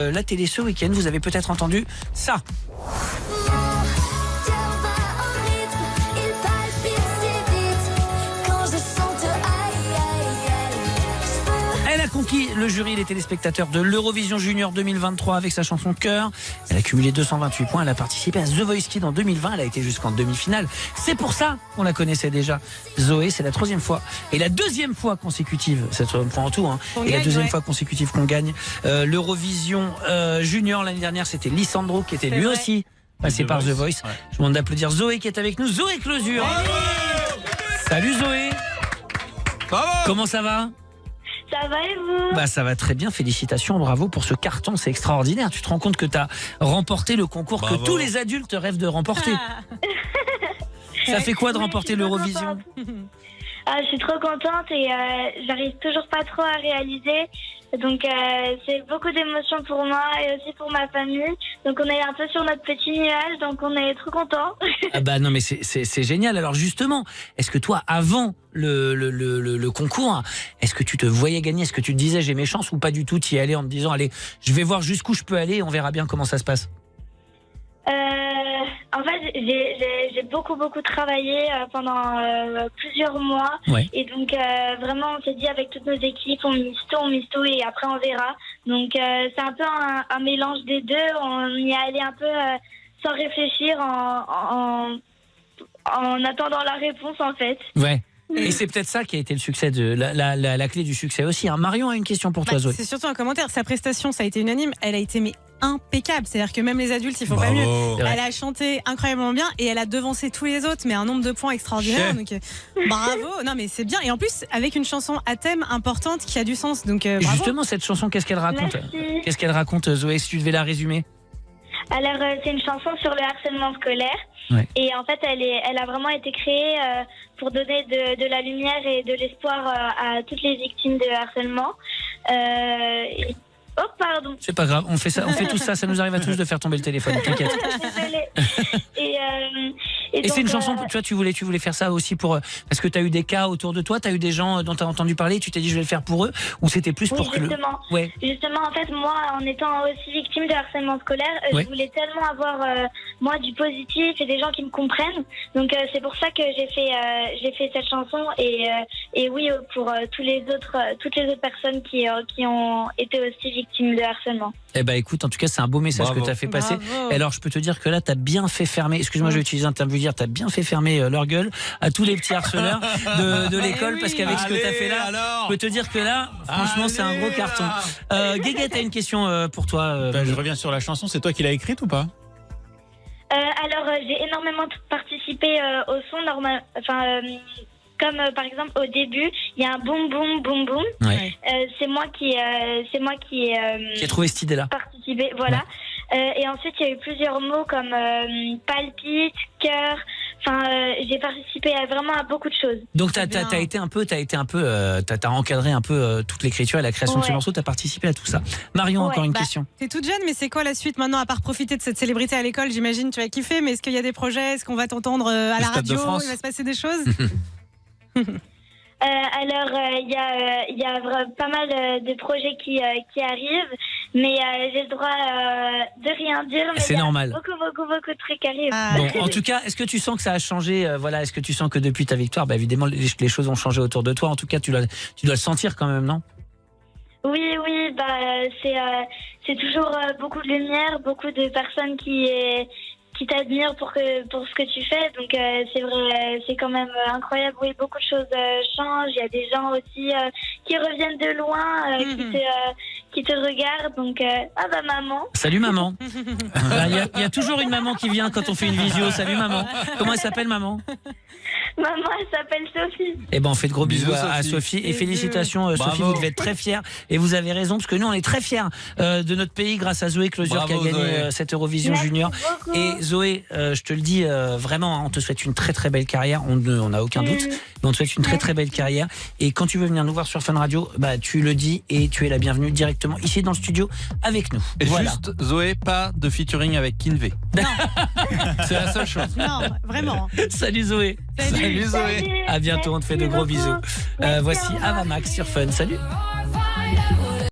La télé ce week-end, vous avez peut-être entendu ça. Elle a conquis le jury et les téléspectateurs de l'Eurovision Junior 2023 avec sa chanson Cœur. Elle a cumulé 228 points. Elle a participé à The Voice Kids en 2020. Elle a été jusqu'en demi-finale. C'est pour ça qu'on la connaissait déjà. Zoé, c'est la 3e fois et la 2e fois consécutive. C'est 3 points en tout. Et la 2e fois consécutive qu'on gagne l'Eurovision Junior. L'année dernière, c'était Lissandro qui était lui aussi passé par The Voice. Ouais. Je vous demande d'applaudir Zoé qui est avec nous. Zoé Closure. Salut Zoé. Comment ça va ? Ça va et vous ? Ça va très bien, félicitations, bravo pour ce carton, c'est extraordinaire. Tu te rends compte que tu as remporté le concours que tous les adultes rêvent de remporter. Ça fait quoi de remporter l'Eurovision ? Je suis trop contente et j'arrive toujours pas trop à réaliser. Donc c'est beaucoup d'émotions pour moi et aussi pour ma famille. Donc on est un peu sur notre petit nuage, donc on est trop contents. Non mais c'est génial. Alors justement, est-ce que toi avant le concours, est-ce que tu te voyais gagner ? Est-ce que tu te disais j'ai mes chances ou pas du tout ? Tu y allais en te disant allez, je vais voir jusqu'où je peux aller et on verra bien comment ça se passe. En fait, j'ai beaucoup travaillé pendant plusieurs mois. Ouais. Et donc, vraiment, on s'est dit avec toutes nos équipes, on mise tout et après on verra. Donc, c'est un peu un mélange des deux. On y est allé un peu sans réfléchir en attendant la réponse, en fait. Ouais. Et c'est peut-être ça qui a été le succès, la clé du succès aussi. Marion a une question pour toi, Zoé. C'est surtout un commentaire. Sa prestation, ça a été unanime. Elle a été impeccable. C'est-à-dire que même les adultes, ils font pas mieux. Elle a chanté incroyablement bien et elle a devancé tous les autres, mais un nombre de points extraordinaire. Donc, bravo. Non, mais c'est bien. Et en plus, avec une chanson à thème importante qui a du sens. Donc, bravo. Justement, cette chanson, qu'est-ce qu'elle raconte ? Merci. Qu'est-ce qu'elle raconte, Zoé, si tu devais la résumer ? Alors, c'est une chanson sur le harcèlement scolaire. Ouais. Et en fait, elle a vraiment été créée pour donner de la lumière et de l'espoir à toutes les victimes de harcèlement. Oh, pardon. C'est pas grave, on fait tout ça, ça nous arrive à tous de faire tomber le téléphone, t'inquiète. Désolée. Et donc, c'est une chanson, tu vois, tu voulais faire ça aussi parce que tu as eu des cas autour de toi, tu as eu des gens dont tu as entendu parler, tu t'es dit je vais le faire pour eux, ou c'était plus pour justement. Justement, en fait, moi, en étant aussi victime de harcèlement scolaire, je voulais tellement avoir, moi, du positif et des gens qui me comprennent. Donc, c'est pour ça que j'ai fait cette chanson et oui, pour toutes les autres personnes qui ont été aussi victimes de harcèlement. Écoute, en tout cas, c'est un beau message que tu as fait passer. Et alors, je peux te dire que là, tu as bien fait fermer, excuse-moi, je vais utiliser un terme vulgaire, tu as bien fait fermer leur gueule à tous les petits harceleurs de l'école, parce qu'avec ce que tu as fait là, je peux te dire que là, franchement, c'est un gros carton. Guéguette, tu as une question pour toi. Je reviens sur la chanson, c'est toi qui l'as écrite ou pas ? Alors, j'ai énormément participé au son, comme par exemple au début, il y a un boum boum boum boum. Ouais. C'est moi qui a trouvé cette idée-là. Participé, voilà. Ouais. Et ensuite il y a eu plusieurs mots comme palpite, cœur. J'ai participé vraiment à beaucoup de choses. Donc t'as encadré un peu toute l'écriture et la création de ce morceau. T'as participé à tout ça. Marion, encore une question. T'es toute jeune, mais c'est quoi la suite maintenant, à part profiter de cette célébrité à l'école? J'imagine tu vas kiffer, mais est-ce qu'il y a des projets? Est-ce qu'on va t'entendre à la radio? Il va se passer des choses? Alors, il y a pas mal de projets qui arrivent, mais j'ai le droit de rien dire. Mais c'est normal. Beaucoup de trucs arrivent. Bon, en tout cas, est-ce que tu sens que ça a changé? Est-ce que tu sens que depuis ta victoire, évidemment, les choses ont changé autour de toi. En tout cas, tu dois le sentir quand même, non? Oui, c'est toujours beaucoup de lumière, beaucoup de personnes qui t'admirent pour ce que tu fais, donc c'est vrai, c'est quand même incroyable. Oui, beaucoup de choses changent. Il y a des gens aussi qui reviennent de loin, qui te regardent. Donc maman. Salut maman. Il y a toujours une maman qui vient quand on fait une visio. Salut maman. Comment elle s'appelle, maman? Maman, elle s'appelle Sophie. On fait de gros bisous à Sophie. Et félicitations, Sophie, vous devez être très fiers. Et vous avez raison, parce que nous, on est très fiers de notre pays grâce à Zoé Closure qui a gagné cette Eurovision Junior. Beaucoup. Et Zoé, je te le dis vraiment, on te souhaite une très très belle carrière. On n'a aucun doute. Mais on te souhaite une très très belle carrière. Et quand tu veux venir nous voir sur Fun Radio, tu le dis et tu es la bienvenue directement ici dans le studio avec nous. Et voilà. Juste, Zoé, pas de featuring avec Kinvey. Non. C'est la seule chose. Non, vraiment. Salut Zoé. Salut Zoé. À bientôt, on te fait de gros bisous. Voici Ava Max sur Fun. Salut.